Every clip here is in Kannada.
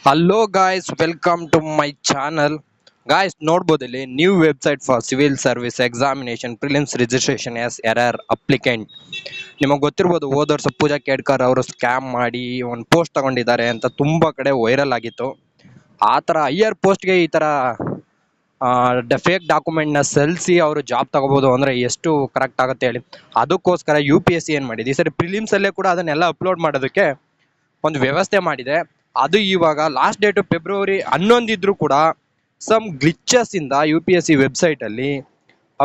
Hello guys, welcome to my channel. Guys, ನೋಡ್ಬೋದು ಇಲ್ಲಿ new website for civil service examination prelims registration is error applicant. ನಿಮಗೆ ಗೊತ್ತಿರ್ಬೋದು, ಹೋದ ವರ್ಷ ಪೂಜಾ ಕೇಡ್ಕರ್ ಅವರು ಸ್ಕ್ಯಾಮ್ ಮಾಡಿ ಒಂದು ಪೋಸ್ಟ್ ತಗೊಂಡಿದ್ದಾರೆ ಅಂತ ತುಂಬ ಕಡೆ ವೈರಲ್ ಆಗಿತ್ತು. ಆ ಥರ ಹೈಯರ್ ಪೋಸ್ಟ್ಗೆ ಈ ಥರ ಫೇಕ್ ಡಾಕ್ಯುಮೆಂಟ್ನ ಸಲ್ಲಿಸಿ ಅವರು ಜಾಬ್ ತಗೋಬೋದು ಅಂದರೆ ಎಷ್ಟು ಕರೆಕ್ಟ್ ಆಗುತ್ತೆ ಹೇಳಿ. ಅದಕ್ಕೋಸ್ಕರ UPSC ಏನು ಮಾಡಿದೆ, ಈ ಸರಿ ಪ್ರಿಲಿಮ್ಸಲ್ಲೇ ಕೂಡ ಅದನ್ನೆಲ್ಲ ಅಪ್ಲೋಡ್ ಮಾಡೋದಕ್ಕೆ ಒಂದು ವ್ಯವಸ್ಥೆ ಮಾಡಿದೆ. ಅದು ಇವಾಗ ಲಾಸ್ಟ್ ಡೇಟು ಫೆಬ್ರವರಿ 11 ಇದ್ರೂ ಕೂಡ ಸಮ್ ಗ್ಲಿಚಸ್ ಇಂದ UPSC ವೆಬ್ಸೈಟ್ ಅಲ್ಲಿ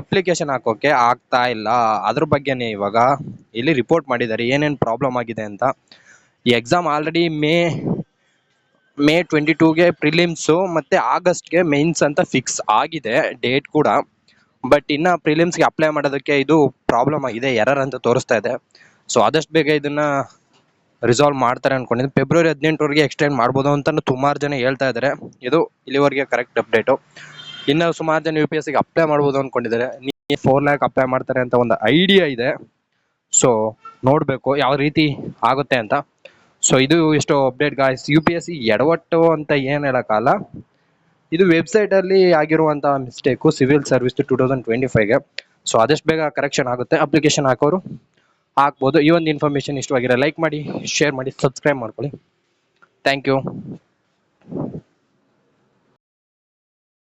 ಅಪ್ಲಿಕೇಶನ್ ಹಾಕೋಕೆ ಆಗ್ತಾ ಇಲ್ಲ. ಅದ್ರ ಬಗ್ಗೆನೇ ಇವಾಗ ಇಲ್ಲಿ ರಿಪೋರ್ಟ್ ಮಾಡಿದ್ದಾರೆ ಏನೇನು ಪ್ರಾಬ್ಲಮ್ ಆಗಿದೆ ಅಂತ. ಈ ಎಕ್ಸಾಮ್ ಆಲ್ರೆಡಿ ಮೇ 22ಗೆ ಪ್ರಿಲಿಮ್ಸು ಮತ್ತೆ ಆಗಸ್ಟ್ಗೆ ಮೇನ್ಸ್ ಅಂತ ಫಿಕ್ಸ್ ಆಗಿದೆ ಡೇಟ್ ಕೂಡ. ಬಟ್ ಇನ್ನು ಪ್ರಿಲಿಮ್ಸ್ಗೆ ಅಪ್ಲೈ ಮಾಡೋದಕ್ಕೆ ಇದು ಪ್ರಾಬ್ಲಮ್ ಆಗಿದೆ, ಎರರ್ ಅಂತ ತೋರಿಸ್ತಾ ಇದೆ. ಸೊ ಆದಷ್ಟು ಬೇಗ ಇದನ್ನ ರಿಸಾಲ್ವ್ ಮಾಡ್ತಾರೆ ಅನ್ಕೊಂಡಿದ್ದು. ಫೆಬ್ರವರಿ 18ವರೆಗೆ ಎಕ್ಸ್ಟೆಂಡ್ ಮಾಡ್ಬೋದು ಅಂತ ಸುಮಾರು ಜನ ಹೇಳ್ತಾ ಇದ್ದಾರೆ. ಇದು ಇಲ್ಲಿವರೆಗೆ ಕರೆಕ್ಟ್ ಅಪ್ಡೇಟು. ಇನ್ನು ಸುಮಾರು ಜನ UPSCಗೆ ಅಪ್ಲೈ ಮಾಡ್ಬೋದು ಅನ್ಕೊಂಡಿದ್ದಾರೆ. 4 ಲ್ಯಾಕ್ ಅಪ್ಲೈ ಮಾಡ್ತಾರೆ ಅಂತ ಒಂದು ಐಡಿಯಾ ಇದೆ. ಸೊ ನೋಡಬೇಕು ಯಾವ ರೀತಿ ಆಗುತ್ತೆ ಅಂತ. ಸೊ ಇದು ಎಷ್ಟು ಅಪ್ಡೇಟ್ ಗಾಯ್ಸ್. UPSC ಎಡವಟ್ಟು ಅಂತ ಏನು ಹೇಳೋಕ್ಕಲ್ಲ, ಇದು ವೆಬ್ಸೈಟಲ್ಲಿ ಆಗಿರುವಂಥ ಮಿಸ್ಟೇಕು ಸಿವಿಲ್ ಸರ್ವಿಸ್ 2025ಗೆ. ಸೊ ಆದಷ್ಟು ಬೇಗ ಕರೆಕ್ಷನ್ ಆಗುತ್ತೆ. ಅಪ್ಲಿಕೇಶನ್ ಹಾಕೋರು ಹಾಕ್ಬೋದು. ಈ ಒಂದು ಇನ್ಫಾರ್ಮೇಷನ್ ಇಷ್ಟವಾಗಿರೋ ಲೈಕ್ ಮಾಡಿ, ಶೇರ್ ಮಾಡಿ, ಸಬ್ಸ್ಕ್ರೈಬ್ ಮಾಡ್ಕೊಳ್ಳಿ. Thank you.